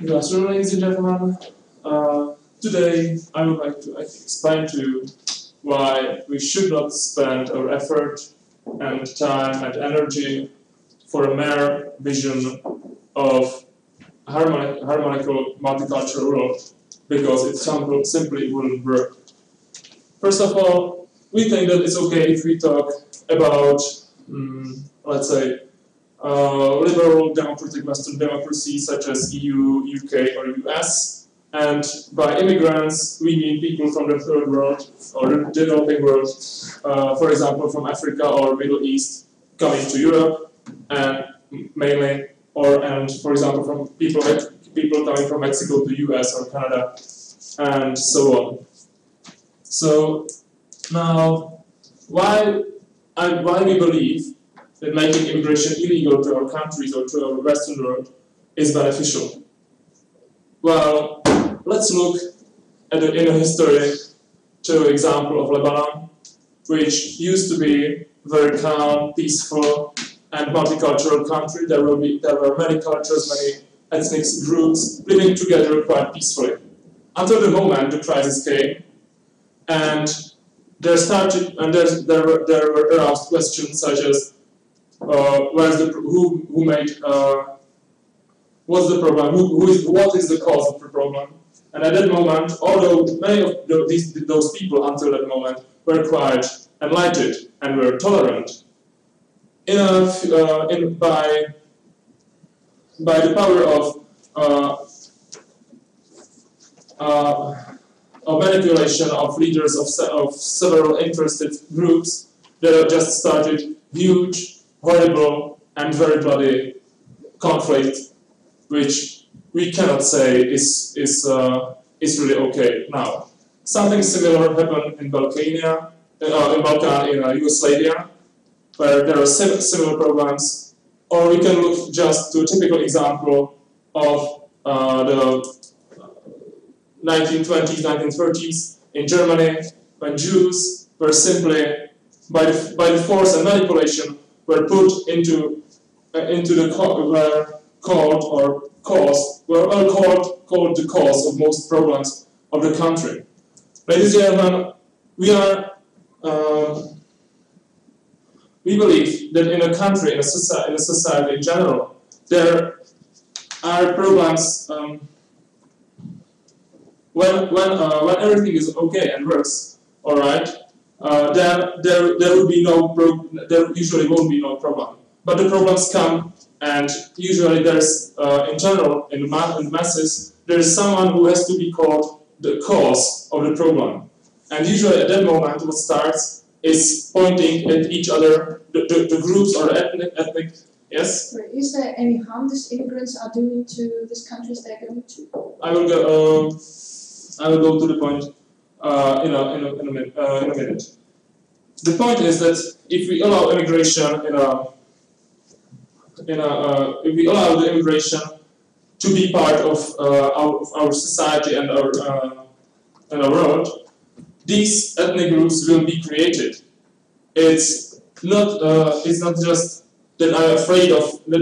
Good afternoon, ladies and gentlemen. Today I would like to explain to you why we should not spend our effort and time and energy for a mere vision of harmonical multicultural world, because it simply wouldn't work. First of all, we think that it's okay if we talk about, let's say, liberal democratic Western democracies such as EU, UK or US, and by immigrants we mean people from the third world or the developing world, for example from Africa or Middle East coming to Europe, and mainly, and for example from people coming from Mexico to US or Canada, and so on. So now, why we believe that making immigration illegal to our countries or to our Western world is beneficial? Well, let's look at in a history to example of Lebanon, which used to be a very calm, peaceful, and multicultural country. There were many cultures, many ethnic groups living together quite peacefully, until the moment the crisis came, and there were aroused questions such as what's the problem? What is the cause of the problem? And at that moment, although many of those people until that moment were quite enlightened and were tolerant, by the power of manipulation of leaders of several interested groups, there just started huge, horrible, and very bloody conflict, which we cannot say is really okay now. Something similar happened in Yugoslavia, where there are similar problems. Or we can look just to a typical example of the 1920s, 1930s in Germany, when Jews were simply, by the force and manipulation, were put into the called the cause of most problems of the country. Ladies and gentlemen, we believe that in a country, in a society in general, there are problems when everything is okay and works all right. There usually won't be no problem. But the problems come, and usually there's internal in the masses, there is someone who has to be called the cause of the problem. And usually at that moment what starts is pointing at each other, the groups or ethnic, yes? Is there any harm these immigrants are doing to these countries they're going to? I will go to the point in a minute. The point is that if we allow immigration if we allow the immigration to be part of our society and our world, these ethnic groups will be created. It's not just that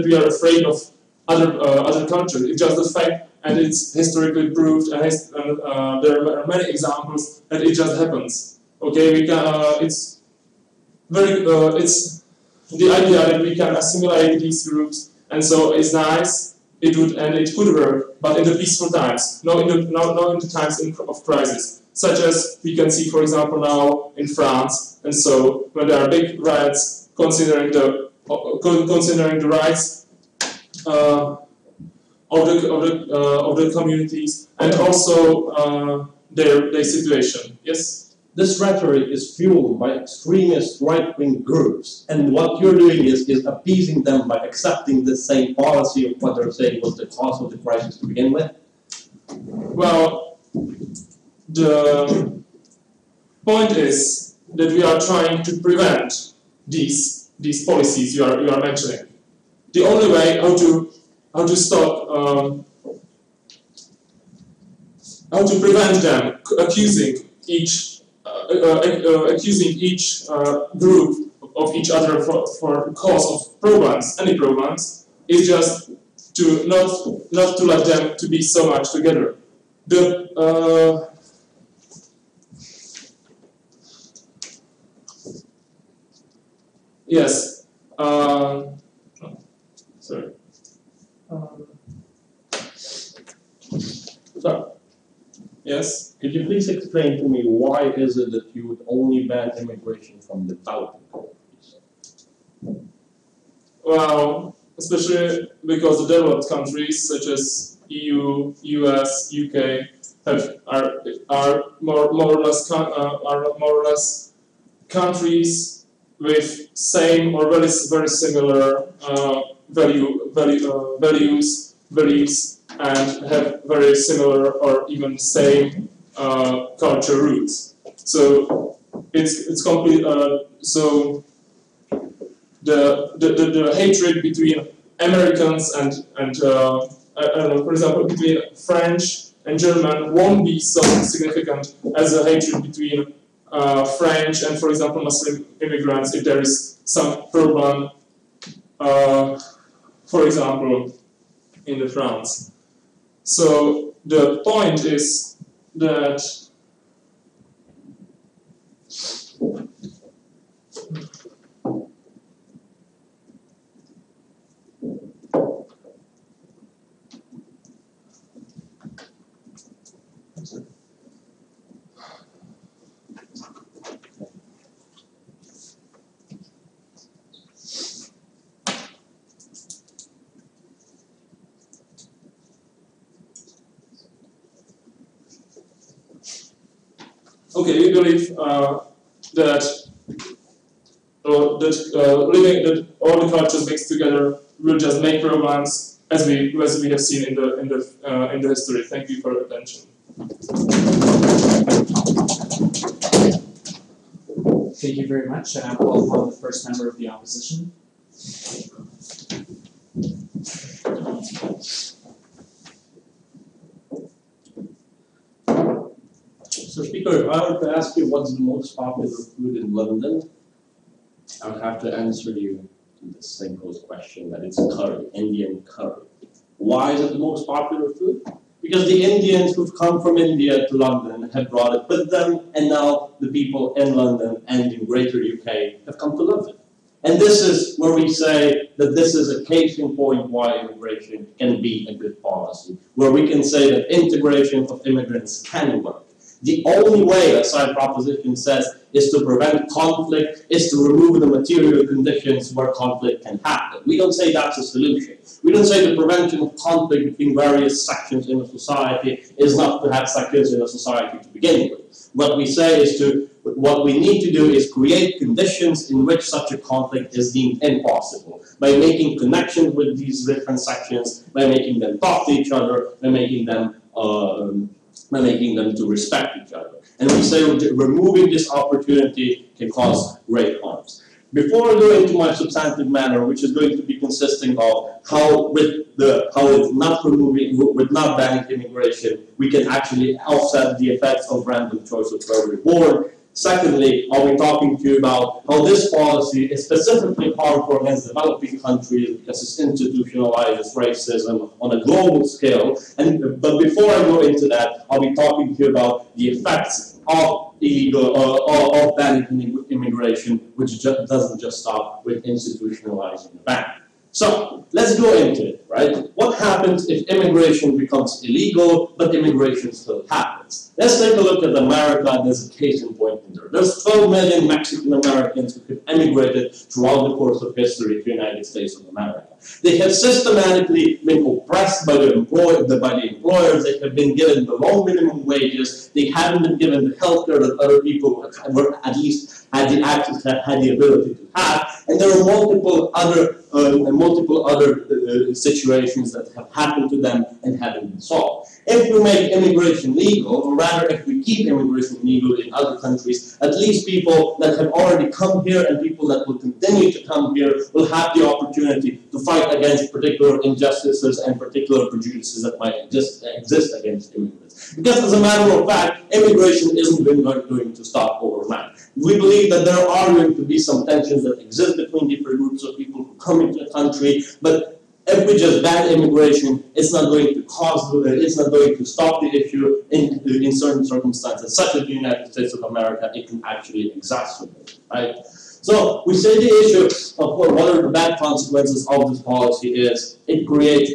we are afraid of other countries. It's just a fact, and it's historically proved, and there are many examples that it just happens. Okay, we can. It's the idea that we can assimilate these groups, and so it's nice. It could work, but in the peaceful times, not in the times of crisis, such as we can see, for example, now in France, and so when there are big riots considering the rights of the communities, and also their situation. Yes. This rhetoric is fueled by extremist right-wing groups, and what you're doing is appeasing them by accepting the same policy of what they're saying was the cause of the crisis to begin with? Well, the point is that we are trying to prevent these policies you are mentioning. The only way how to stop how to prevent them accusing each group of each other for cause of problems, any problems, is just to not to let them to be so much together. Yes. Sorry. So, yes. could you please explain to me why is it that you would only ban immigration from developing countries? Well, especially because the developed countries such as EU, US, UK are more or less countries with same or very similar values, beliefs, and have very similar or even same culture roots. So it's complete. So the hatred between Americans and I don't know, for example, between French and German won't be so significant as a hatred between French and, for example, Muslim immigrants if there is some problem, for example, in France. So the point is that okay, we believe that all the cultures mixed together will just make problems, as we have seen in the history. Thank you for your attention. Thank you very much. And I will call upon the first member of the opposition. So, Speaker, if I were to ask you what's the most popular food in London, I would have to answer you to the single question that it's curry, Indian curry. Why is it the most popular food? Because the Indians who've come from India to London have brought it with them, and now the people in London and in Greater UK have come to love it. And this is where we say that this is a case in point why immigration can be a good policy, where we can say that integration of immigrants can work. The only way, as side proposition says, is to prevent conflict, is to remove the material conditions where conflict can happen. We don't say that's a solution. We don't say the prevention of conflict between various sections in a society is not to have sections in a society to begin with. What we say is what we need to do is create conditions in which such a conflict is deemed impossible, by making connections with these different sections, by making them talk to each other, by making them to respect each other. And we say removing this opportunity can cause great harms. Before I go into my substantive matter, which is going to be consisting of how with not banning immigration, we can actually offset the effects of random choice of where we're born. Secondly, I'll be talking to you about how this policy is specifically harmful against developing countries because it institutionalizes racism on a global scale. But before I go into that, I'll be talking to you about the effects of of banning immigration, which doesn't just stop with institutionalizing the ban. So let's go into it, right? What happens if immigration becomes illegal, but immigration still happens? Let's take a look at America, and there's a case in point in there. There's 12 million Mexican Americans who have emigrated throughout the course of history to the United States of America. They have systematically been oppressed by the employers, they have been given below minimum wages, they haven't been given the health care that other people were at least had the access, had the ability to have, and there are multiple other situations that have happened to them and haven't been solved. If we make immigration legal, or rather if we keep immigration legal in other countries, at least people that have already come here and people that will continue to come here will have the opportunity to fight against particular injustices and particular prejudices that might exist against immigrants. Because as a matter of fact, immigration isn't going to stop overnight. We believe that there are going to be some tensions that exist between different groups of people who come into the country, but If we just ban immigration, it's not going to it's not going to stop the issue in certain circumstances, such as the United States of America. It can actually exacerbate, right? So we say the issue of what are the bad consequences of this policy is it creates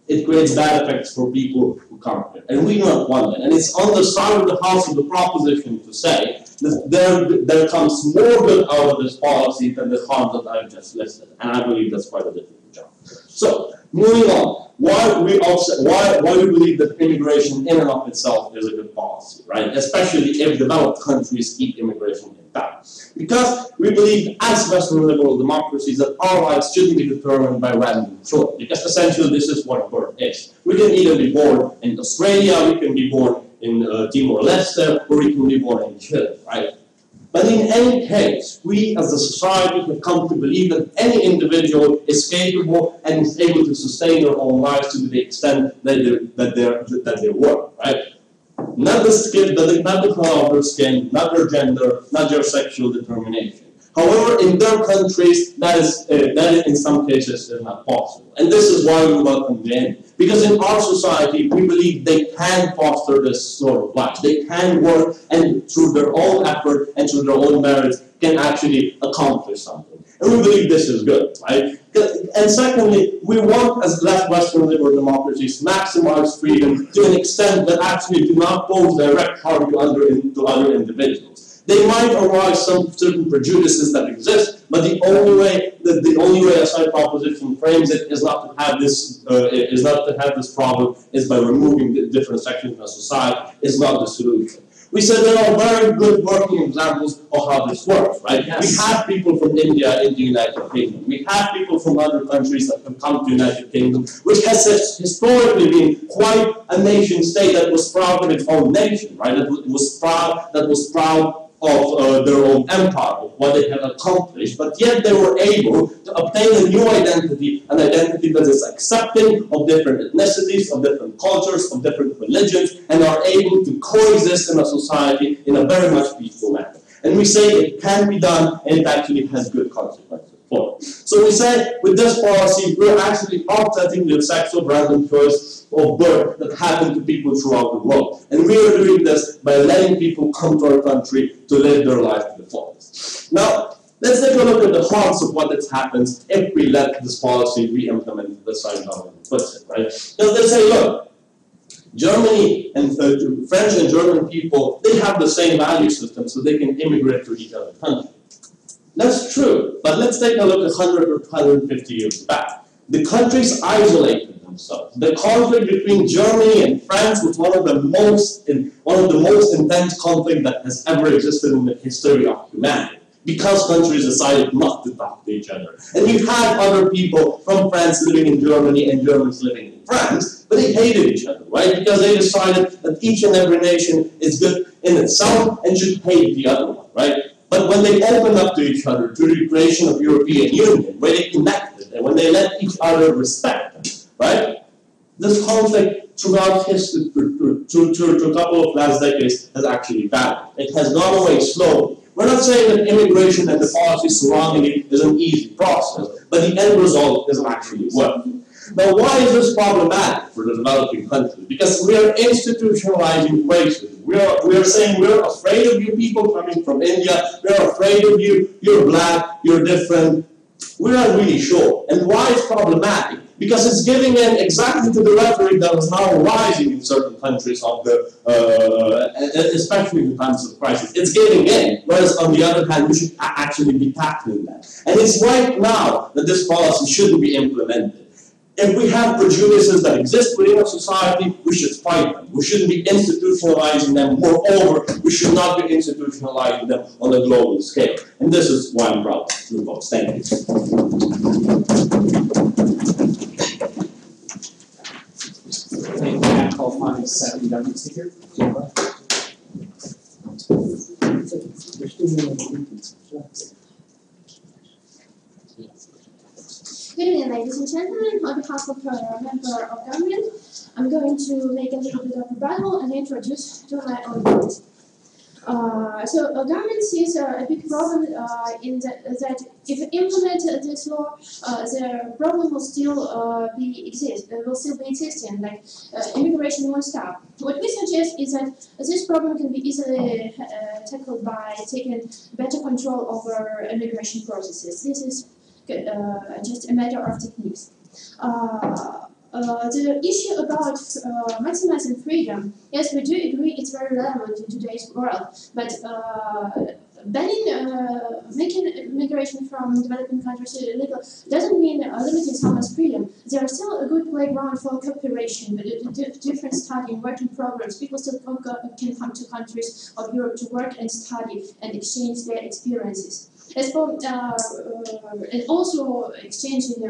it creates bad effects for people who come here, and we don't want that. And it's on the side of the house of the proposition to say that there comes more good out of this policy than the harm that I've just listed, and I believe that's quite a difficult job. So moving on, why we believe that immigration in and of itself is a good policy, right? Especially if developed countries keep immigration intact. Because we believe, as Western liberal democracies, that our lives shouldn't be determined by random choice. Because essentially, this is what birth is. We can either be born in Australia, we can be born in Timor-Leste, or we can be born in Chile, right? But in any case, we as a society have come to believe that any individual is capable and is able to sustain their own lives to the extent that they work, right? Not the skin, not the color of their skin, not their gender, not their sexual determination. However, in their countries, that is in some cases is not possible. And this is why we welcome the end. Because in our society, we believe they can foster this sort of life. They can work, and through their own effort and through their own merits, can actually accomplish something. And we believe this is good, right? And secondly, we want, as Western liberal democracies, maximize freedom to an extent that actually do not pose direct harm to other individuals. They might arise some certain prejudices that exist, but the only way a side proposition frames it is not to have this problem is by removing the different sections of society. Is not the solution. We said there are very good working examples of how this works, right? Yes. We have people from India in the United Kingdom. We have people from other countries that have come to the United Kingdom, which has historically been quite a nation state that was proud of its own nation, right? That was proud of their own empire, of what they had accomplished, but yet they were able to obtain a new identity, an identity that is accepting of different ethnicities, of different cultures, of different religions, and are able to coexist in a society in a very much peaceful manner. And we say it can be done, and it actually has good consequences for it. So we say, with this policy, we're actually offsetting the effects of random choice of birth that happen to people throughout the world. And we are doing this by letting people come to our country to live their life to the fullest. Now, let's take a look at the harms of what happens if we let this policy be implemented the same government puts it, right? Because they say, look, Germany and French and German people, they have the same value system, so they can immigrate to each other country. That's true, but let's take a look at 100 or 150 years back. The countries isolated themselves. The conflict between Germany and France was one of the most intense conflict that has ever existed in the history of humanity, because countries decided not to talk to each other. And you had other people from France living in Germany and Germans living in France, but they hated each other, right? Because they decided that each and every nation is good in itself and should hate the other one, right? But when they opened up to each other through the creation of European Union, where they connected and when they let each other respect them, right? This conflict throughout history, through a couple of last decades, has actually vanished. It has gone away slowly. We're not saying that immigration and the policy surrounding it is an easy process, but the end result is actually working. Now, why is this problematic for the developing countries? Because we are institutionalizing racism. We are saying we're afraid of you people coming from India. We're afraid of you. You're black. You're different. We're not really sure. And why it's problematic? Because it's giving in exactly to the rhetoric that is now rising in certain countries of especially in times of crisis. It's giving in, whereas on the other hand, we should actually be tackling that. And it's right now that this policy shouldn't be implemented. If we have prejudices that exist within a society, we should fight them. We shouldn't be institutionalizing them. Moreover, we should not be institutionalizing them on a global scale. And this is why I'm proud to vote. Thank you. Thank you. I call upon the second government speaker. Good evening, ladies and gentlemen. On behalf of a member of government, I'm going to make a little bit of rebuttal and introduce to my own point. Government sees a big problem in that if implement this law, the problem will still be existing. Like immigration won't stop. What we suggest is that this problem can be easily tackled by taking better control over immigration processes. This is just a matter of techniques. The issue about maximizing freedom, yes, we do agree it's very relevant in today's world, but banning making immigration from developing countries illegal doesn't mean limiting someone's freedom. There are still a good playground for cooperation, with different study and working programs. People still can come to countries of Europe to work and study and exchange their experiences. As for and also exchanging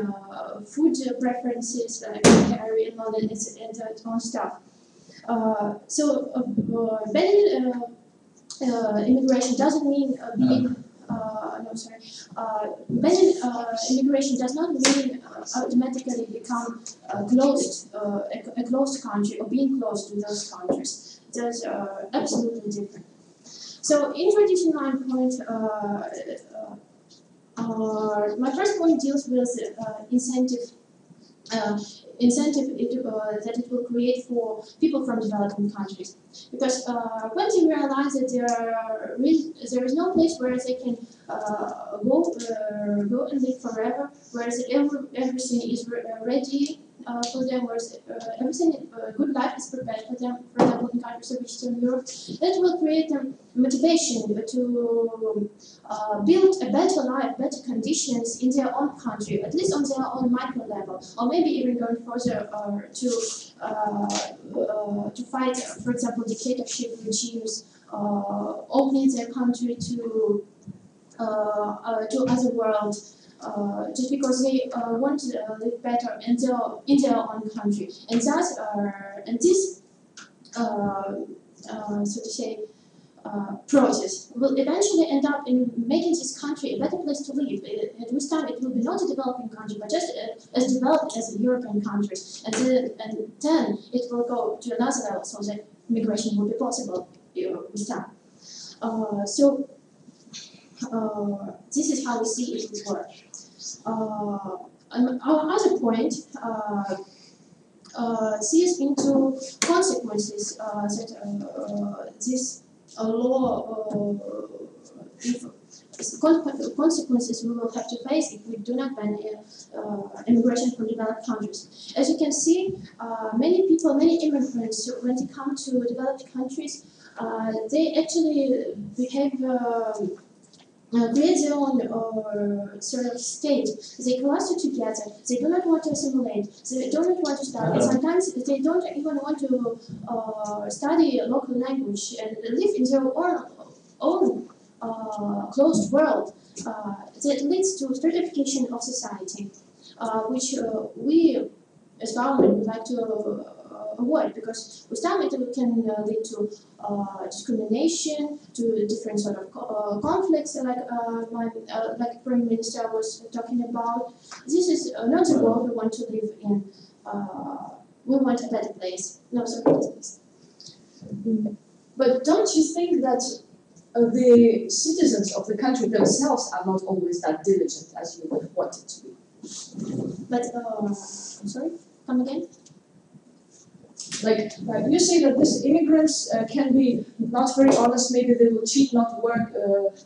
food preferences, area knowledge and that own stuff. Banning immigration doesn't mean being banning immigration does not mean automatically become a closed country or being closed to those countries. Those are absolutely different. So introducing my point, my first point deals with incentive that it will create for people from developing countries. Because when they realize that there is no place where they can go and live forever, whereas everything is ready for them, whereas everything, good life is prepared for them, for example, in countries of Eastern Europe, that will create them motivation to build a better life, better conditions in their own country, at least on their own micro level, or maybe even going further to fight, for example, dictatorship regimes, opening their country to other world. Just because they want to live better in their own country, and thus this so to say process will eventually end up in making this country a better place to live. At this time, it will be not a developing country, but just as developed as the European countries, and then it will go to another level, so that migration will be possible with time. This is how we see it will work. Our other point sees into consequences that this law, consequences we will have to face if we do not ban immigration from developed countries. As you can see, many people, many immigrants, when they come to developed countries, they actually behave. Create their own sort of state. They cluster together. They do not want to assimilate. They do not want to study. Sometimes they don't even want to study a local language and live in their own closed world. That leads to stratification of society, which we as government would like to avoid, because with time it can lead to discrimination, to different sort of conflicts, like Prime Minister was talking about. This is not the world we want to live in. We want a better place. No, sorry, please. But don't you think that the citizens of the country themselves are not always that diligent as you would want it to be? But I'm sorry, come again? Like you say that these immigrants can be not very honest, maybe they will cheat, not work,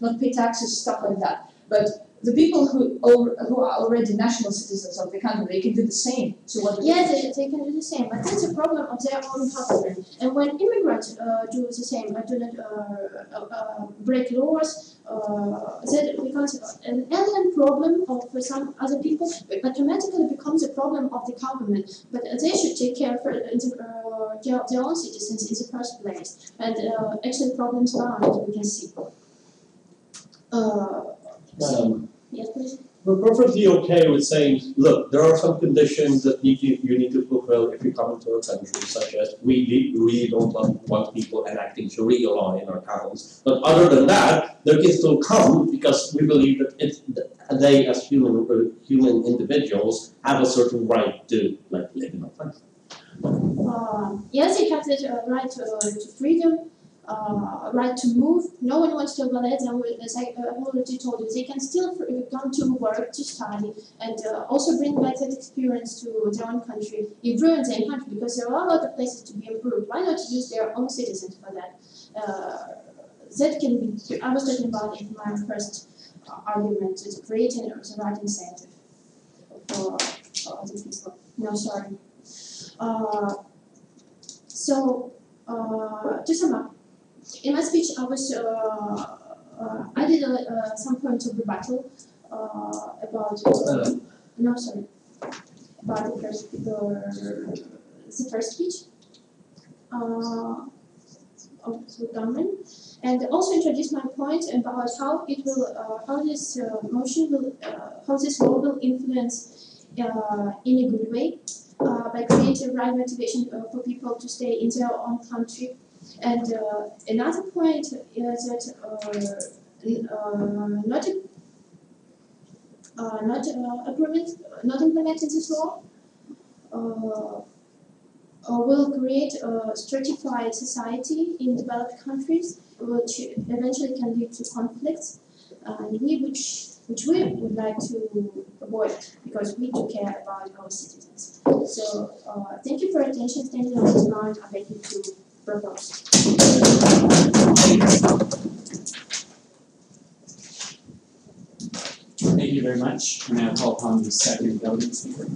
not pay taxes, stuff like that. But the people who are already national citizens of the country, they can do the same. So what? Yes, they can do the same, but that's a problem of their own government. And when immigrants do the same, do not break laws, that becomes an alien problem of some other people. It automatically becomes a problem of the government. But they should take care of their own citizens in the first place. And actually, problems abound, as we can see. Yes, please. We're perfectly okay with saying, look, there are some conditions that you need to fulfill if you come into our country, such as we really don't want people enacting Sharia law in our towns. But other than that, they can still come because we believe that they, as human individuals, have a certain right to live in our country. Yes, they have the right to freedom, right to move. No one wants to violate them. As I already told you, they can still come to work, to study, and also bring back that experience to their own country, improve their country, because there are a lot of places to be improved. Why not use their own citizens for that? That can be, I was talking about in my first argument, is creating the right incentive for other people. No, sorry. To sum up, in my speech, I did some points of rebuttal about about the first speech of the government, and also introduce my point about how it will, how this motion will, how this law will influence in a good way by creating right motivation for people to stay in their own country. And another point is that not implementing this law will create a stratified society in developed countries, which eventually can lead to conflicts, which we would like to avoid, because we do care about our citizens. So thank you for your attention. Standing on this line, I beg you to propose. Thank you very much. I now call upon the second delegate speaker.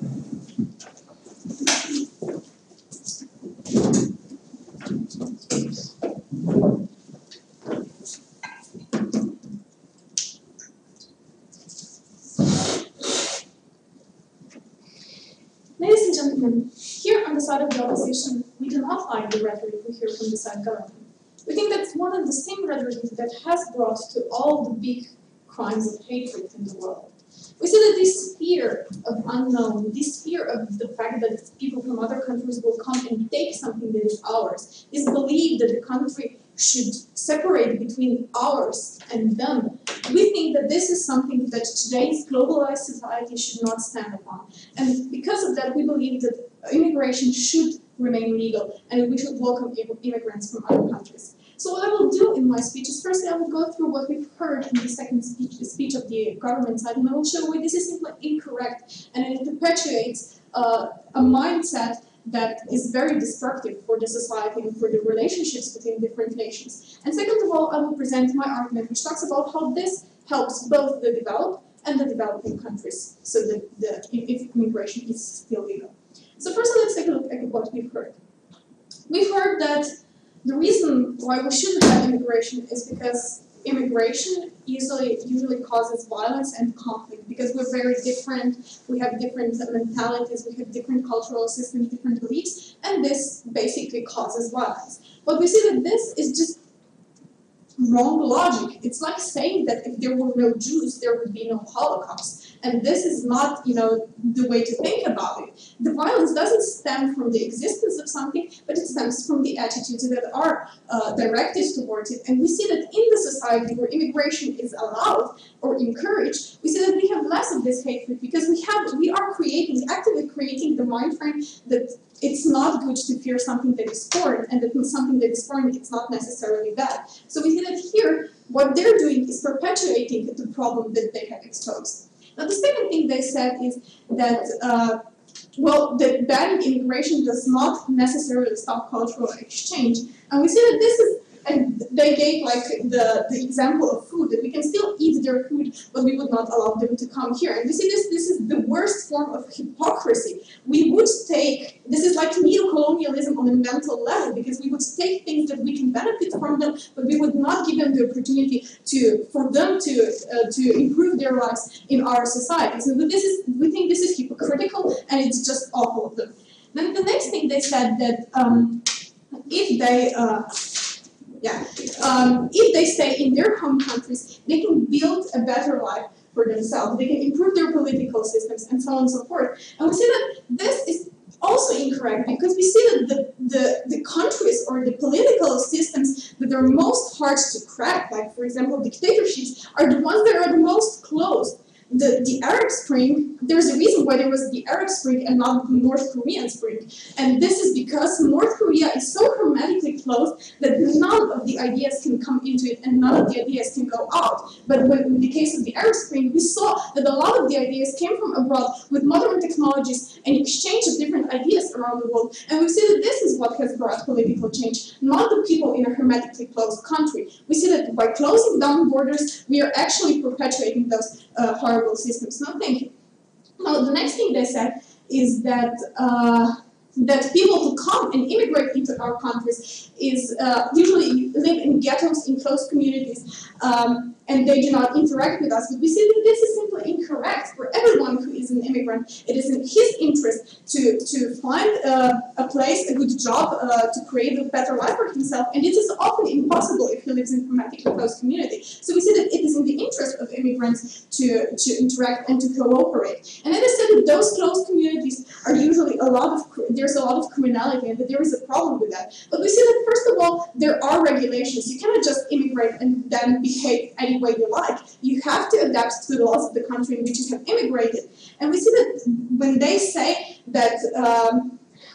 Ladies and gentlemen, here on the side of the opposition, we do not like the rhetoric we hear from the side government. We think that's one of the same rhetoric that has brought to all the big crimes of hatred in the world. We see that this fear of unknown, this fear of the fact that people from other countries will come and take something that is ours, this belief that the country should separate between ours and them. We think that this is something that today's globalized society should not stand upon. And because of that, we believe that immigration should remain legal and we should welcome immigrants from other countries. So what I will do in my speech is, firstly, I will go through what we've heard in the second speech, the speech of the government side, and I will show why this is simply incorrect and it perpetuates a mindset that is very destructive for the society and for the relationships between different nations. And second of all, I will present my argument, which talks about how this helps both the developed and the developing countries, so that if immigration is still legal. So first, let's take a look at what we've heard. We've heard that the reason why we shouldn't have immigration is because immigration usually causes violence and conflict, because we're very different, we have different mentalities, we have different cultural systems, different beliefs, and this basically causes violence. But we see that this is just wrong logic. It's like saying that if there were no Jews, there would be no Holocaust. And this is not, the way to think about it. The violence doesn't stem from the existence of something, but it stems from the attitudes that are directed towards it. And we see that in the society where immigration is allowed or encouraged, we see that we have less of this hatred, because we are actively creating the mind frame that it's not good to fear something that is foreign, and that something that is foreign, it's not necessarily bad. So we see that here, what they're doing is perpetuating the problem that they have exposed. Now, the second thing they said is that, that banning immigration does not necessarily stop cultural exchange. And we see that this is, and they gave like the example of food, that we can still eat their food, but we would not allow them to come here. And we see this is the worst form of hypocrisy. We would take, this is like neo-colonialism on a mental level, because we would take things that we can benefit from them, but we would not give them the opportunity for them to improve their lives in our society. So we think this is hypocritical, and it's just awful of them. Then the next thing they said that if they stay in their home countries, they can build a better life for themselves. They can improve their political systems and so on and so forth. And we see that this is also incorrect, because we see that the countries or the political systems that are most hard to crack, like for example dictatorships, are the ones that are the most closed. The Arab Spring there's a reason why there was the Arab Spring and not the North Korean Spring. And this is because North Korea is so hermetically closed that none of the ideas can come into it and none of the ideas can go out. But when, in the case of the Arab Spring, we saw that a lot of the ideas came from abroad with modern technologies and exchange of different ideas around the world. And we see that this is what has brought political change, not the people in a hermetically closed country. We see that by closing down borders, we are actually perpetuating those horrible systems. No, thank you. Now, the next thing they said is that that people who come and immigrate into our countries is usually live in ghettos, in closed communities, and they do not interact with us. But we see that this is simply incorrect. For everyone who is an immigrant, it is in his interest to find a place, a good job, to create a better life for himself, and it is often impossible if he lives in a hermetically closed community. So we see that it is in the interest of immigrants to interact and to cooperate. And then I said that those closed communities are usually there's a lot of criminality and that there is a problem with that. But we see that first of all, there are regulations. You cannot just immigrate and then behave any way you like. You have to adapt to the laws of the country in which you have immigrated. And we see that when they say that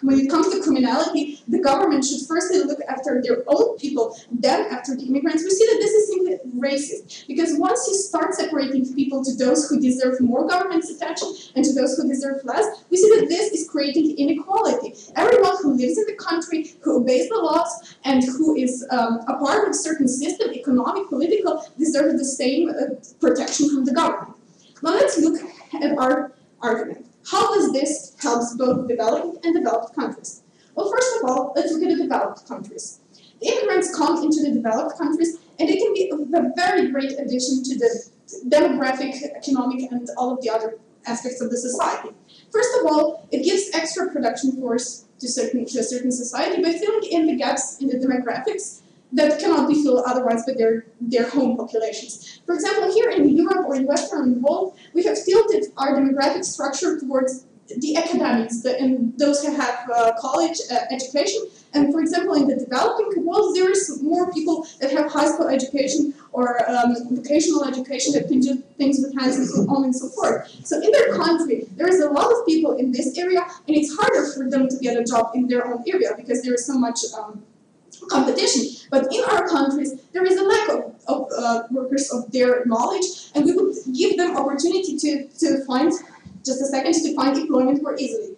when it comes to criminality, the government should firstly look after their own people, then after the immigrants. We see that this is simply racist, because once you start separating people to those who deserve more government's attention and to those who deserve less, we see that this is creating inequality. Everyone who lives in the country, who obeys the laws, and who is a part of a certain system, economic, political, deserves the same protection from the government. Now let's look at our argument. How does this help both developing and developed countries? Well, first of all, let's look at the developed countries. The immigrants come into the developed countries, and they can be a very great addition to the demographic, economic, and all of the other aspects of the society. First of all, it gives extra production force to a certain society by filling in the gaps in the demographics that cannot be filled otherwise by their home populations. For example, here in Europe or in Western world, we have tilted our demographic structure towards the academics and those who have college education. And for example, in the developing world, there is more people that have high school education or vocational education that can do things with hands and so on and so forth. So in their country, there is a lot of people in this area, and it's harder for them to get a job in their own area because there is so much competition. But in our countries, there is a lack of workers of their knowledge, and we would give them opportunity to find, just a second, to find employment more easily.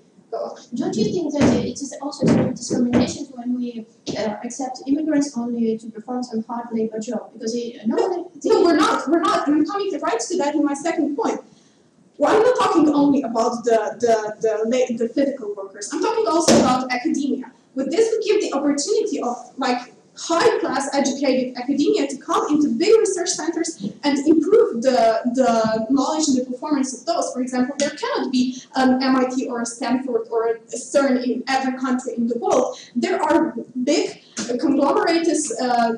Don't you think that it is also sort of discrimination when we accept immigrants only to perform some hard labor job? Because no, we're not. And I'm coming right to that in my second point. Well, I'm not talking only about the physical workers. I'm talking also about academia. With this, we give the opportunity of high-class educated academia to come into big research centers and improve the knowledge and the performance of those. For example, there cannot be an MIT or a Stanford or a CERN in every country in the world. There are big conglomerates,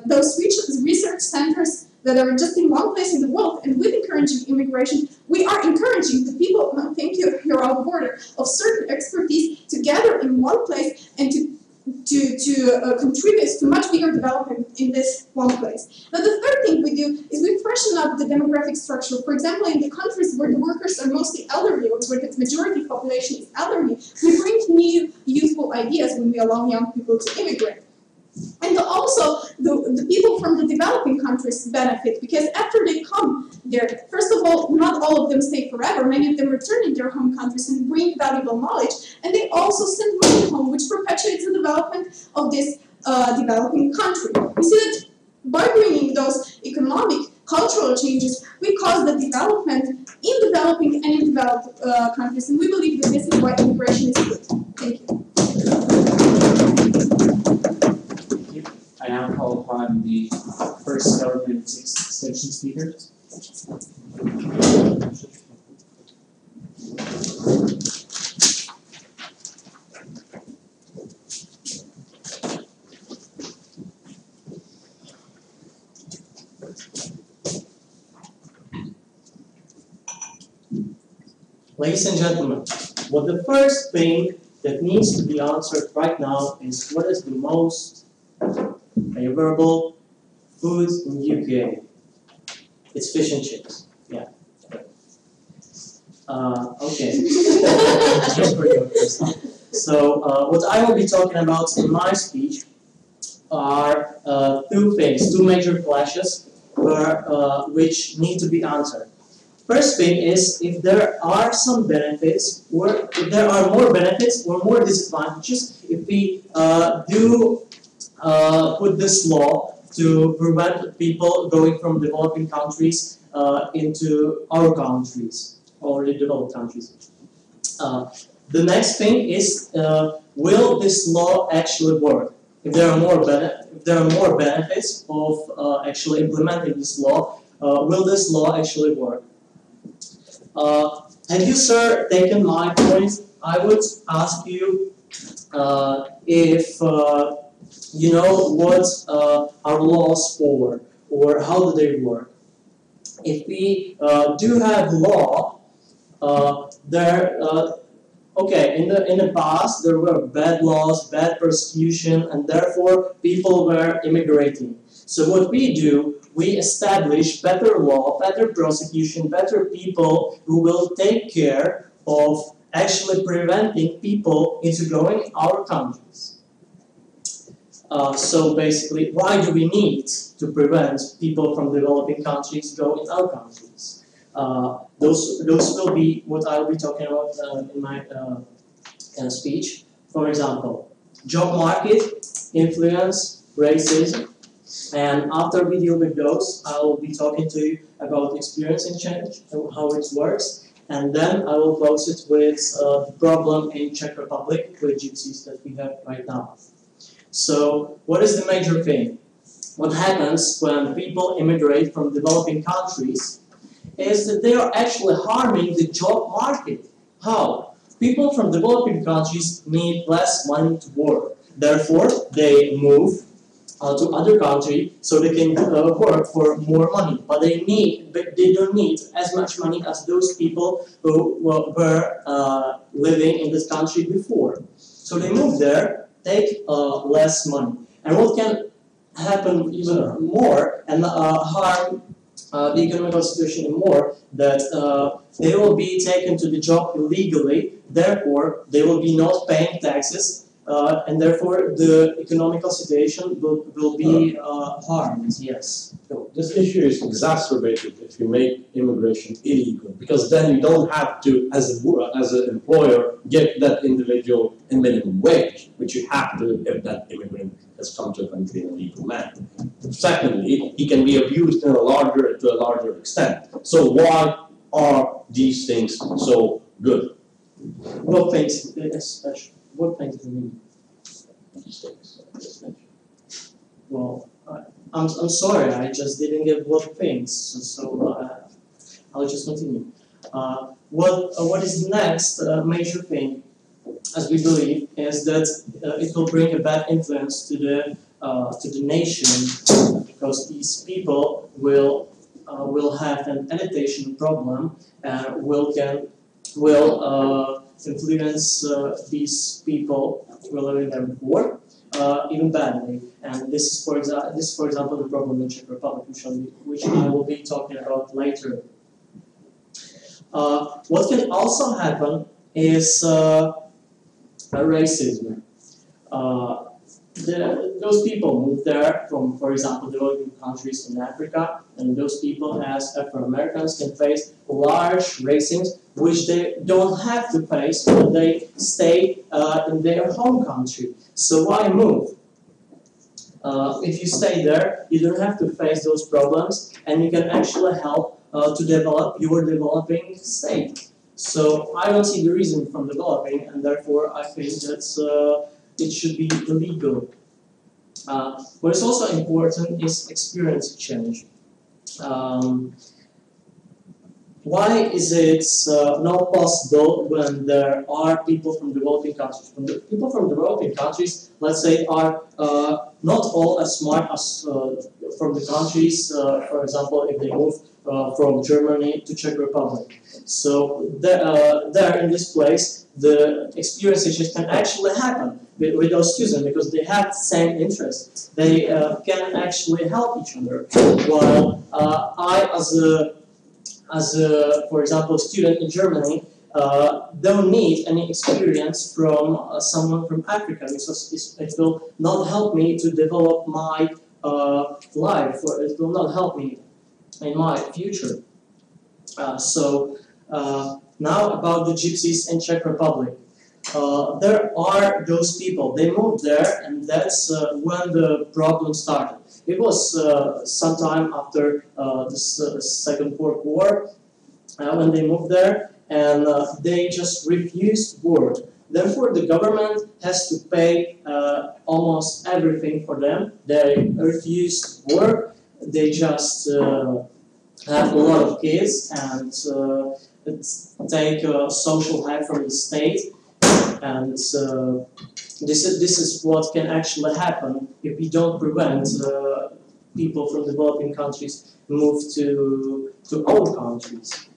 those research centers that are just in one place in the world, and with encouraging immigration, we are encouraging the people, thank you, here on the border, of certain expertise to gather in one place and to contribute to much bigger development in this one place. Now, the third thing we do is we freshen up the demographic structure. For example, in the countries where the workers are mostly elderly, or where the majority population is elderly, we bring new, useful ideas when we allow young people to immigrate. And also, the people from the developing countries benefit, because after they come there, first of all, not all of them stay forever. Many of them return in their home countries and bring valuable knowledge, and they also send money home, which perpetuates the development of this developing country. We see that by bringing those economic, cultural changes, we cause the development in developing and in developed countries, and we believe that this is why immigration is good. Thank you. I now call upon the first government extension speaker. Ladies and gentlemen, the first thing that needs to be answered right now is what is the most favorable food in UK? It's fish and chips. Yeah. Okay. So what I will be talking about in my speech are two things, two major clashes which need to be answered. First thing is if there are some benefits, or if there are more benefits or more disadvantages if we do put this law to prevent people going from developing countries into our countries, already developed countries. The next thing is, will this law actually work? If there are more benefits of actually implementing this law, will this law actually work? Have you, sir, taken my point? I would ask you if you know what are laws for, or how do they work. If we do have law, okay, in the past there were bad laws, bad persecution, and therefore people were immigrating. So what we do, we establish better law, better prosecution, better people who will take care of actually preventing people into going our countries. So basically, why do we need to prevent people from developing countries going in our countries? Those will be what I will be talking about in my speech. For example, job market, influence, racism, and after we deal with those, I will be talking to you about experiencing change and how it works, and then I will close it with the problem in Czech Republic with gypsies that we have right now. So, what is the major thing? What happens when people immigrate from developing countries is that they are actually harming the job market. How? People from developing countries need less money to work. Therefore, they move to other country so they can work for more money. But they don't need as much money as those people who were living in this country before. So they move there, take less money. And what can happen even more and harm the economical situation even more, that they will be taken to the job illegally, therefore they will be not paying taxes, and therefore the economical situation will be harmed, yes. No, this issue is exacerbated if you make immigration illegal, because then you don't have to, as an employer, give that individual a minimum wage, which you have to if that immigrant has come to a country in a legal manner. Secondly, he can be abused to a larger extent. So why are these things so good? What things, especially? What things do you mean? These things. Well, I'm sorry, I just didn't get what things, so I'll just continue. What is the next major thing, as we believe, is that it will bring a bad influence to the nation, because these people will have an adaptation problem and will influence these people who are living there before even badly. And this is for example the problem in Czech Republic, which I will be talking about later. What can also happen is racism. Those people move there from, for example, developing countries in Africa, and those people, as Afro-Americans, can face large racism, which they don't have to face when they stay in their home country. So why move? If you stay there, you don't have to face those problems, and you can actually help to develop your developing state. So I don't see the reason from developing, and therefore I think that it should be illegal. What is also important is experience change. Why is it not possible when there are people from developing countries? People from developing countries, let's say, are not all as smart as from the countries, for example, if they move from Germany to Czech Republic. So there in this place, the experiences can actually happen with those students, because they have the same interests. They can actually help each other. While I, as a as for example, student in Germany, don't need any experience from someone from Africa, because it will not help me to develop my life, or it will not help me in my future. Now about the gypsies in Czech Republic. There are those people, they moved there, and that's when the problem started. It was sometime after the Second World War when they moved there, and they just refused work. Therefore, the government has to pay almost everything for them. They refused work, they just have a lot of kids and take social help from the state. And this is what can actually happen if we don't prevent people from developing countries move to our countries.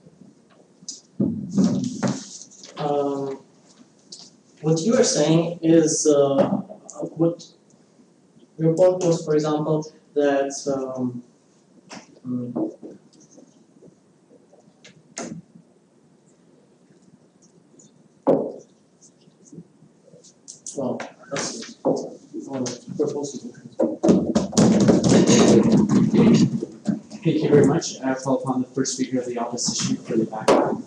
What you are saying is what your point was, for example, that well, that's one of the proposals. Thank you very much. I call upon the first speaker of the opposition for the background.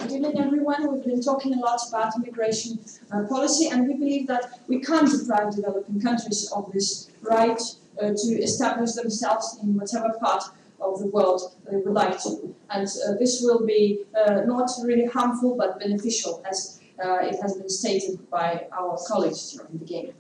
Good evening, everyone. We've been talking a lot about immigration policy, and we believe that we can't deprive developing countries of this right to establish themselves in whatever part of the world they would like to. And this will be not really harmful but beneficial, as it has been stated by our colleagues during the game.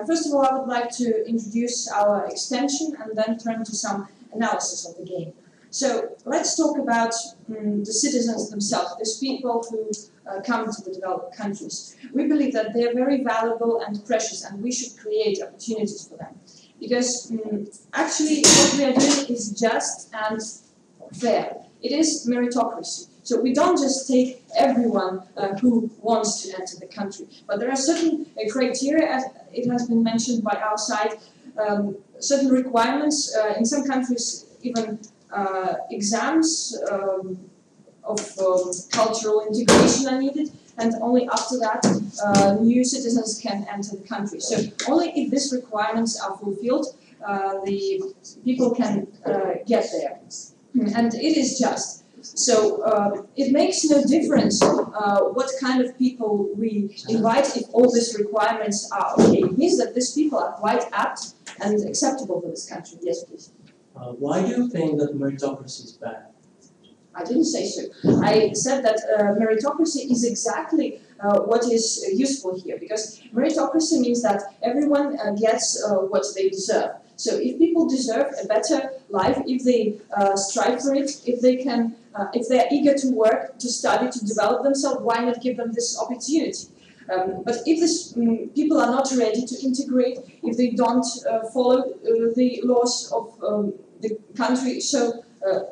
First of all, I would like to introduce our extension and then turn to some analysis of the game. So let's talk about the citizens themselves, these people who come to the developed countries. We believe that they are very valuable and precious, and we should create opportunities for them. Because actually what we are doing is just and fair. It is meritocracy. So we don't just take everyone who wants to enter the country, but there are certain criteria, as it has been mentioned by our side, certain requirements, in some countries even exams of cultural integration are needed, and only after that new citizens can enter the country. So only if these requirements are fulfilled, the people can get there. And it is just. So it makes no difference what kind of people we invite if all these requirements are okay. It means that these people are quite apt and acceptable for this country. Yes, please. Why do you think that meritocracy is bad? I didn't say so. I said that meritocracy is exactly what is useful here, because meritocracy means that everyone gets what they deserve. So if people deserve a better life, if they strive for it, if they can, if they are eager to work, to study, to develop themselves, why not give them this opportunity? But if this, people are not ready to integrate, if they don't follow the laws of the country, so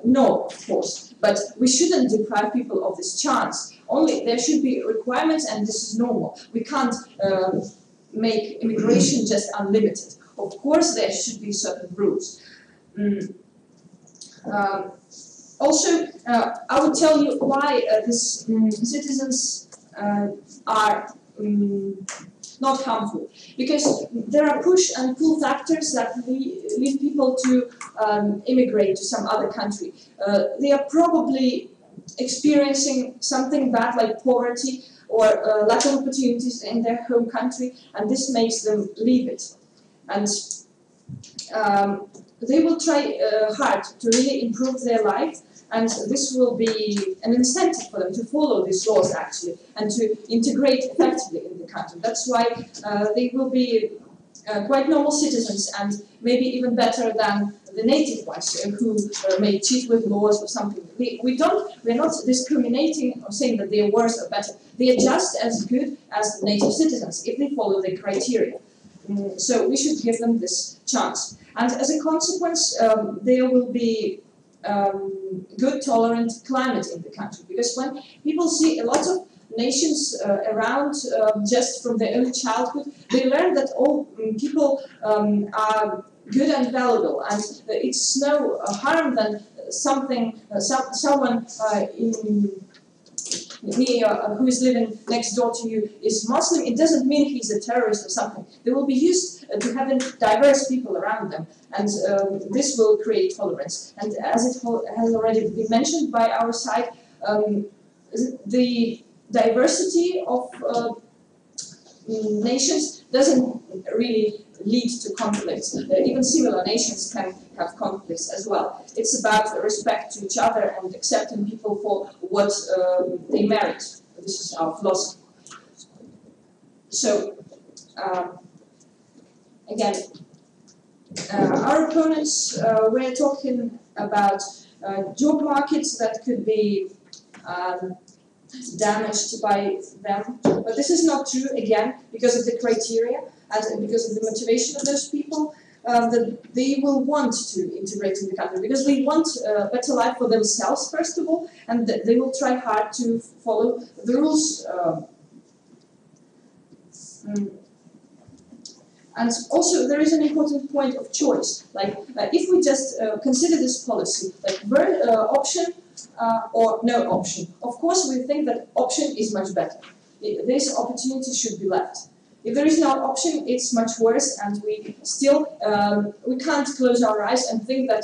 no, of course. But we shouldn't deprive people of this chance. Only there should be requirements, and this is normal. We can't make immigration just unlimited. Of course, there should be certain rules. Also, I will tell you why these citizens are not harmful. Because there are push and pull factors that lead people to immigrate to some other country. They are probably experiencing something bad like poverty or lack of opportunities in their home country, and this makes them leave it. And they will try hard to really improve their life, and this will be an incentive for them to follow these laws actually, and to integrate effectively in the country. That's why they will be quite normal citizens, and maybe even better than the native ones who may cheat with laws or something. We're not discriminating or saying that they are worse or better. They are just as good as the native citizens if they follow the criteria. So we should give them this chance. And as a consequence, there will be good, tolerant climate in the country. Because when people see a lot of nations around just from their early childhood, they learn that all people are good and valuable, and it's no harm than someone who is living next door to you is Muslim. It doesn't mean he's a terrorist or something. They will be used to having diverse people around them, and this will create tolerance. And as it has already been mentioned by our side, the diversity of nations doesn't really lead to conflicts. Even similar nations can have conflicts as well. It's about respect to each other and accepting people for what they merit. This is our philosophy. So, again, our opponents were talking about job markets that could be damaged by them, but this is not true, again, because of the criteria and because of the motivation of those people, that they will want to integrate in the country, because they want a better life for themselves, first of all, and they will try hard to follow the rules. And also, there is an important point of choice. Like, if we just consider this policy, like option or no option. Of course, we think that option is much better. This opportunity should be left. If there is no option, it's much worse, and we still we can't close our eyes and think that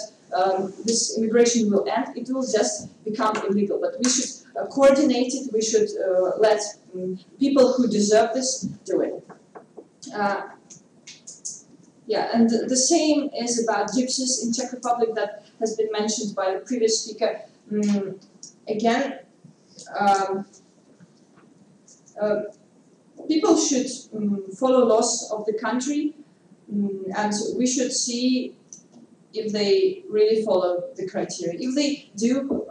this immigration will end. It will just become illegal. But we should coordinate it. We should let people who deserve this do it. Yeah, and the same is about gypsies in Czech Republic that has been mentioned by the previous speaker. Again, people should follow laws of the country, and we should see if they really follow the criteria. If they do,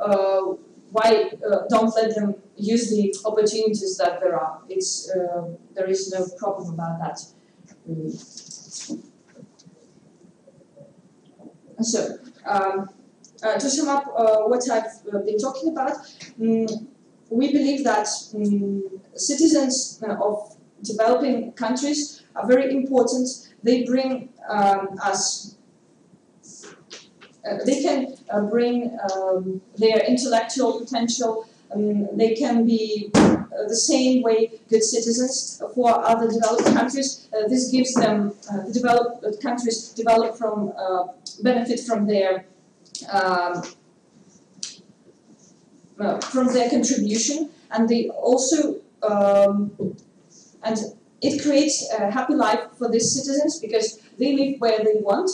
why don't let them use the opportunities that there are? It's there is no problem about that, really. So, to sum up what I've been talking about, we believe that citizens of developing countries are very important. They bring us, they can bring their intellectual potential. They can be the same way good citizens for other developed countries. This gives them, the developed countries develop from, benefit from their contribution, and they also, and it creates a happy life for these citizens because they live where they want,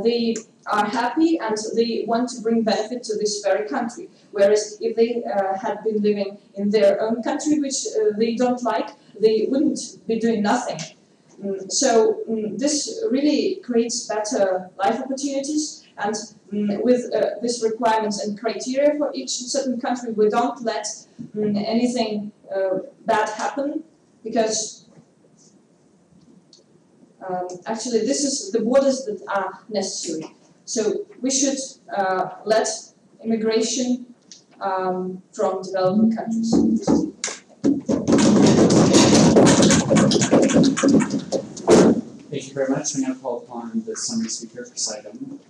they are happy, and they want to bring benefit to this very country. Whereas if they had been living in their own country, which they don't like, they wouldn't be doing nothing. So this really creates better life opportunities, and with these requirements and criteria for each certain country, we don't let anything bad happen, because actually this is the borders that are necessary. So we should let immigration from developing countries. Thank you very much. We now call upon the summary speaker for side item.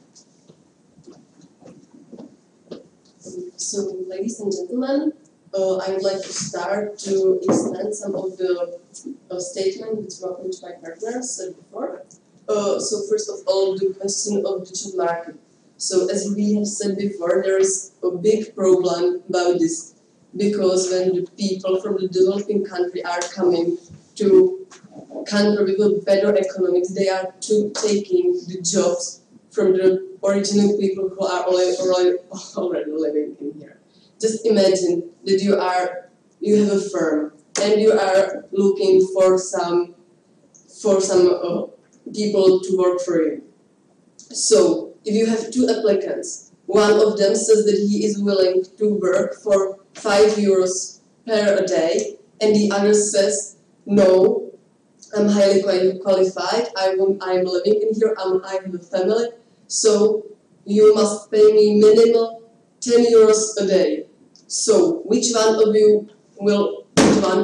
So, ladies and gentlemen, I would like to start to extend some of the statements which my partners said before. So first of all, the question of the job market. So as we have said before, there is a big problem about this, because when the people from the developing country are coming to country with better economics, they are taking the jobs from the original people who are already living in here. Just imagine that you have a firm and you are looking for some people to work for you. So if you have two applicants, one of them says that he is willing to work for €5 per day, and the other says, no, I'm highly qualified, I'm living in here, I have a family, so you must pay me minimum 10 euros a day. So which one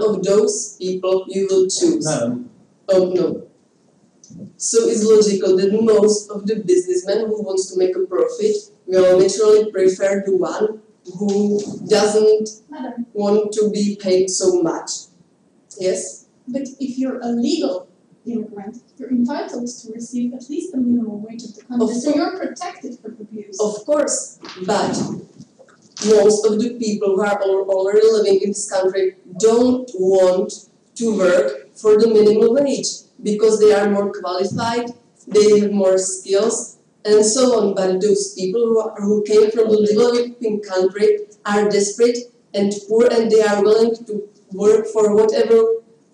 of those people you will choose? No. Oh no. So it's logical that most of the businessmen who wants to make a profit will naturally prefer the one who doesn't Madam, want to be paid so much. Yes? but if you're a legal immigrant, you're entitled to receive at least the minimum wage of the country, so you're protected from abuse. Of course, but most of the people who are already living in this country don't want to work for the minimum wage because they are more qualified, they have more skills, and so on. But those people who came from the developing country are desperate and poor, and they are willing to work for whatever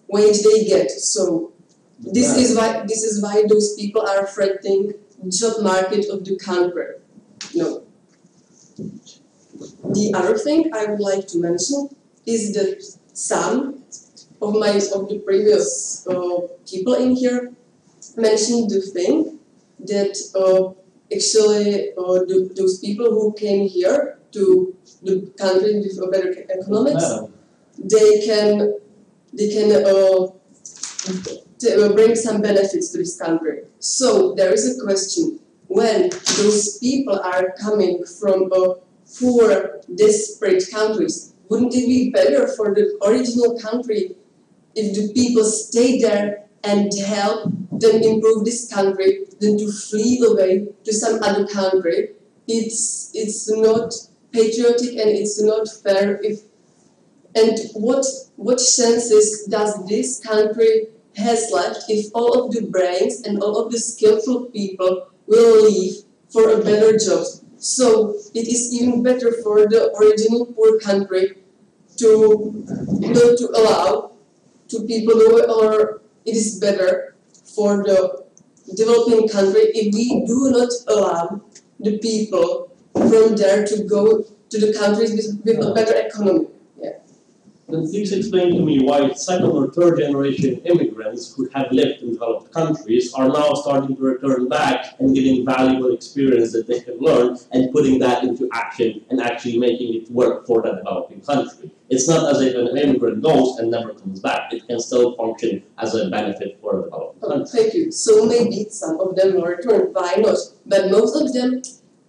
wage they get. So this is why those people are threatening the job market of the country. No. The other thing I would like to mention is that some of the previous people in here mentioned the thing that actually those people who came here to the country with better economics, they can bring some benefits to this country. So there is a question: when those people are coming from poor, desperate countries, wouldn't it be better for the original country if the people stay there and help them improve this country than to flee away to some other country? It's not patriotic and it's not fair. What chances does this country has left if all of the brains and all of the skillful people will leave for a better job? So it is even better for the original poor country to allow to people or it is better for the developing country if we do not allow the people from there to go to the countries with a better economy. Then please explain to me why second or third generation immigrants who have lived in developed countries are now starting to return back and getting valuable experience that they have learned and putting that into action and actually making it work for that developing country. It's not as if an immigrant goes and never comes back. It can still function as a benefit for a developing country. Thank you. So maybe some of them will return, why not? But most of them,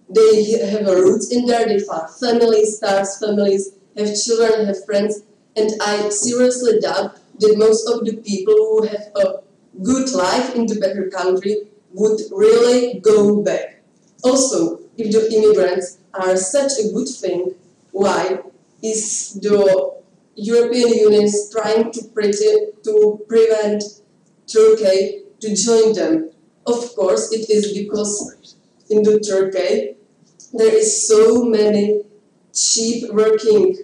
they have a roots in there, they have families, start families, have children, have friends. And I seriously doubt that most of the people who have a good life in the better country would really go back. Also, if the immigrants are such a good thing, why is the European Union trying to prevent Turkey to join them? Of course, it is because in the Turkey there is so many cheap working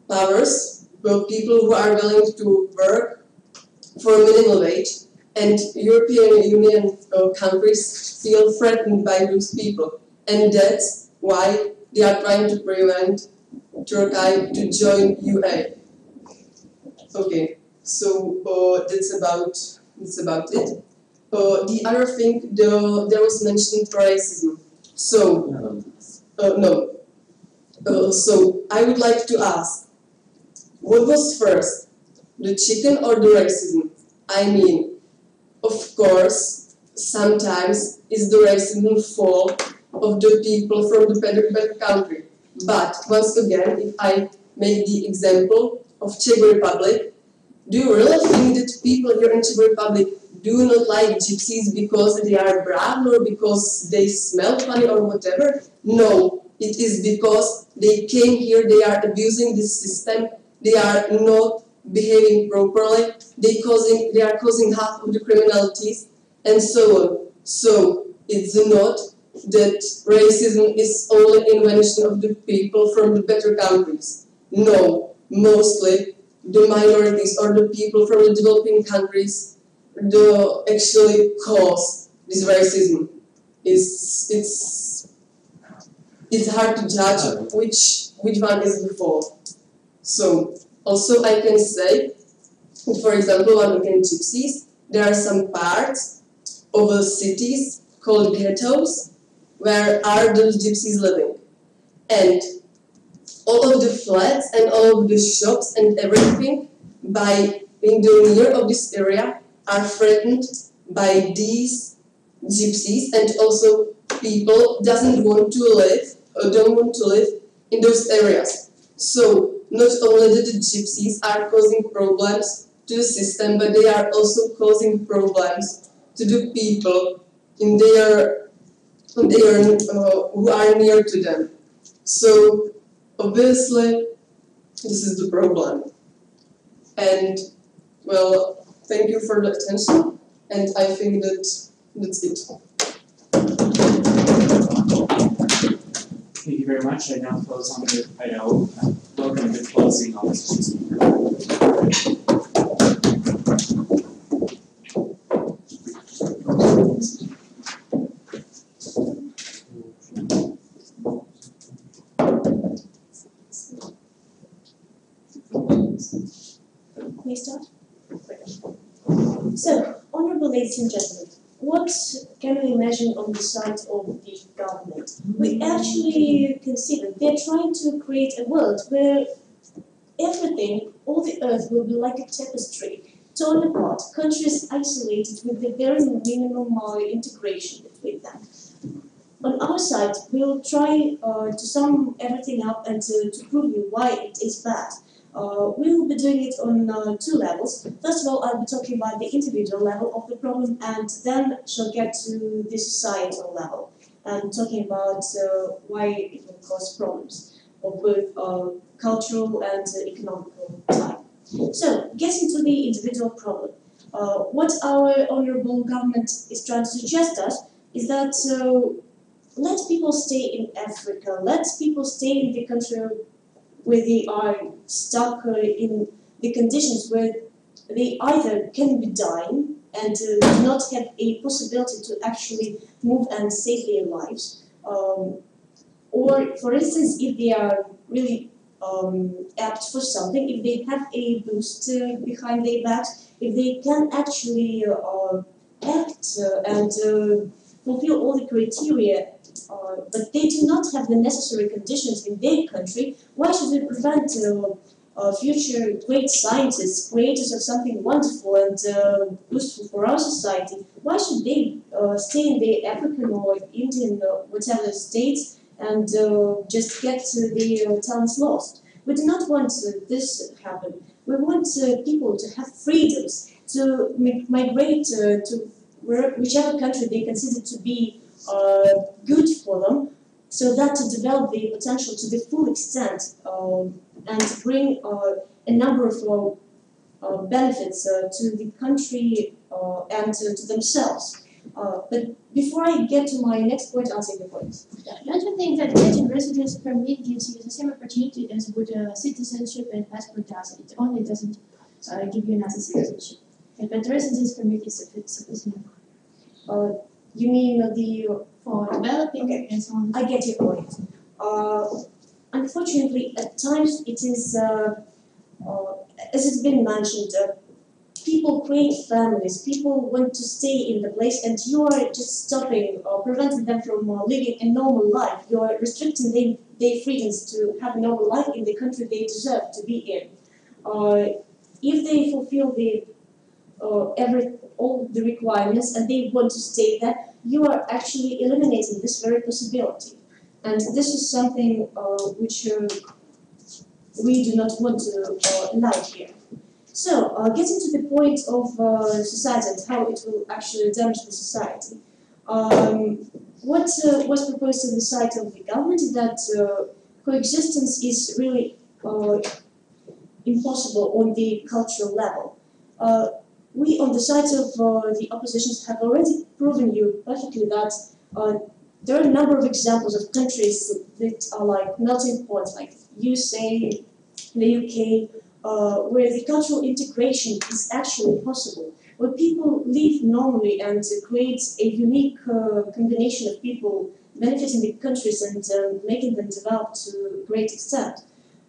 powers, people who are willing to work for minimum wage, and European Union countries feel threatened by those people, and that's why they are trying to prevent Turkey to join UA. Okay, so that's about it. The other thing, there was mentioned racism. So no. So I would like to ask, what was first, the chicken or the racism? I mean, of course, sometimes it's the racism fault of the people from the better country. But once again, if I make the example of Czech Republic, do you really think that people here in Czech Republic do not like gypsies because they are brown or because they smell funny or whatever? No, it is because they came here, they are abusing this system. They are not behaving properly, they are causing half of the criminalities, and so on. So it's not that racism is only invention of the people from the better countries. No, mostly the minorities or the people from the developing countries actually cause this racism. It's hard to judge which one is the fault. So, also I can say, for example, when we can gypsies, there are some parts of cities called ghettos where are those gypsies living. And all of the flats and all of the shops and everything by being near of this area are threatened by these gypsies, and also people doesn't want to live or don't want to live in those areas. So not only that the gypsies are causing problems to the system, but they are also causing problems to the people in their who are near to them. So obviously this is the problem. And well, thank you for the attention, and I think that's it. Thank you very much. I now close on the, welcome the closing of this speaker. May I start? So, honourable ladies and gentlemen, what can we imagine on the side of the government? We actually consider they're trying to create a world where everything, all the earth will be like a tapestry, torn apart, countries isolated with the very minimum integration between them. On our side, we'll try to sum everything up and to prove you why it is bad. We'll be doing it on two levels. First of all, I'll be talking about the individual level of the problem, and then shall get to the societal level and talking about why it will cause problems of both cultural and economical type. So, getting to the individual problem, what our honourable government is trying to suggest us is that let people stay in Africa, let people stay in the country where they are stuck in the conditions where they either can be dying and do not have a possibility to actually move and save their lives, or, for instance, if they are really apt for something, if they have a boost behind their backs, if they can actually act and fulfill all the criteria, but they do not have the necessary conditions in their country, why should we prevent future great scientists, creators of something wonderful and useful for our society? Why should they stay in their African or Indian or whatever states and just get their talents lost? We do not want this to happen. We want people to have freedoms, to migrate to whichever country they consider to be good for them, so that to develop their potential to the full extent and to bring a number of benefits to the country and to themselves. But before I get to my next point, I'll take the point. Don't you think that getting residence permit gives you the same opportunity as would citizenship and passport does? It only doesn't give you another citizenship. But residence permit is sufficient. You mean For developing and so on. I get your point. Unfortunately, at times it is, as it's been mentioned, people create families, people want to stay in the place, and you are just stopping or preventing them from living a normal life. You are restricting their freedoms to have a normal life in the country they deserve to be in. If they fulfill all the requirements and they want to stay there, you are actually eliminating this very possibility. And this is something which we do not want to allow here. So, getting to the point of society and how it will actually damage the society. What was proposed to the side of the government is that coexistence is really impossible on the cultural level. We, on the side of the oppositions, have already proven you perfectly that there are a number of examples of countries that are like melting pots, like USA, the UK, where the cultural integration is actually possible, where people live normally and creates a unique combination of people benefiting the countries and making them develop to a great extent.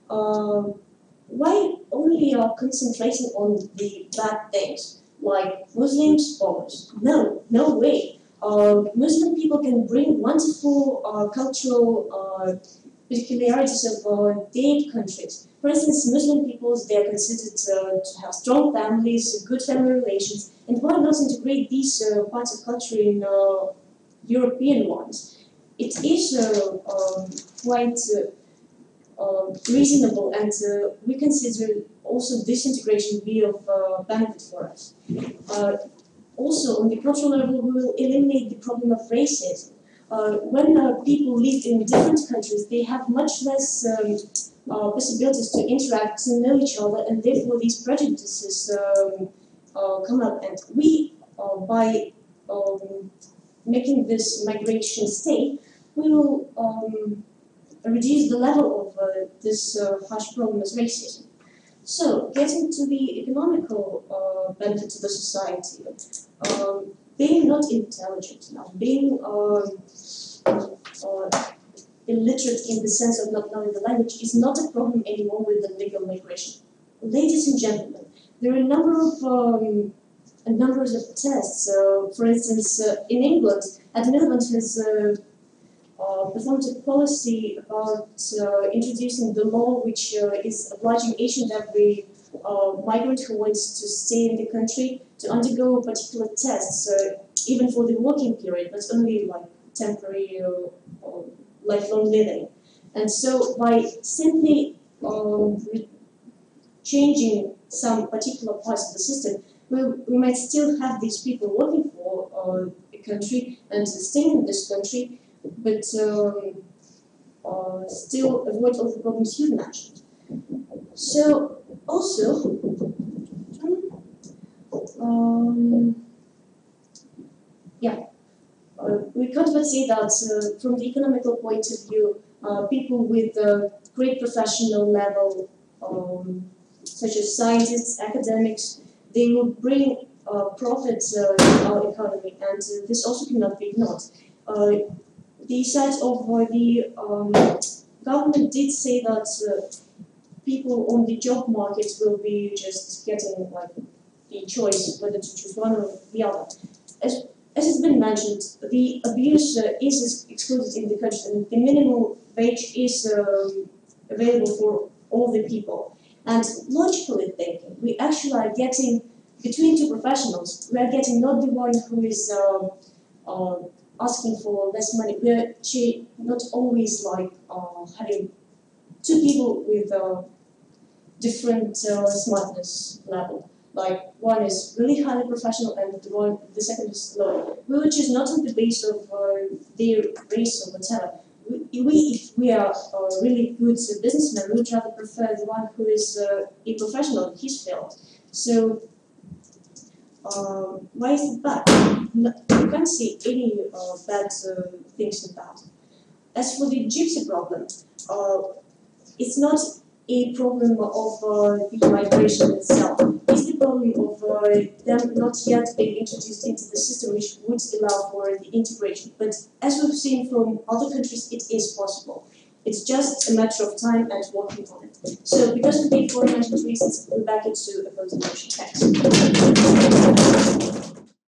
Why only concentrating on the bad things, like Muslims, Poles? No, no way. Muslim people can bring wonderful cultural peculiarities of their countries. For instance, Muslim peoples, they are considered to have strong families, good family relations, and why not integrate these parts of culture in European ones? It is quite reasonable, and we consider also this integration be of benefit for us. Also, on the cultural level, we will eliminate the problem of racism. When people live in different countries, they have much less possibilities to interact, to know each other, and therefore these prejudices come up. And we, by making this migration stay, we will reduce the level of this harsh problem as racism. So, getting to the economical benefit to the society, being not intelligent enough, being illiterate in the sense of not knowing the language is not a problem anymore with the legal migration. Ladies and gentlemen, there are a number of tests. For instance, in England, Ed Miliband has performed a policy about introducing the law which is obliging each and every migrant who wants to stay in the country to undergo particular tests, even for the working period, not only like temporary or lifelong living. And so by simply changing some particular parts of the system, we might still have these people working for a country and staying in this country, but still avoid all the problems you've mentioned. So also, we can't but say that from the economical point of view, people with great professional level, such as scientists, academics, they will bring profit to our economy, and this also cannot be ignored. The side of the government did say that people on the job market will be just getting like the choice whether to choose one or the other. As has been mentioned, the abuse is excluded in the country, and the minimum wage is available for all the people. And logically thinking, we actually are getting between two professionals. We are getting not the one who is asking for less money. We are not always like having two people with different smartness level. Like one is really highly professional and the second is low. We will choose not on the basis of their race or whatever. If we are really good businessmen, we would rather prefer the one who is a professional in his field. So why is it bad? No, you can't see any bad things in that. As for the gypsy problem, it's not a problem of the migration itself. It's the problem of them not yet being introduced into the system, which would allow for the integration. But as we've seen from other countries, it is possible. It's just a matter of time and working on it. So because of the aforementioned reasons, we're back into opposing motion. Thanks.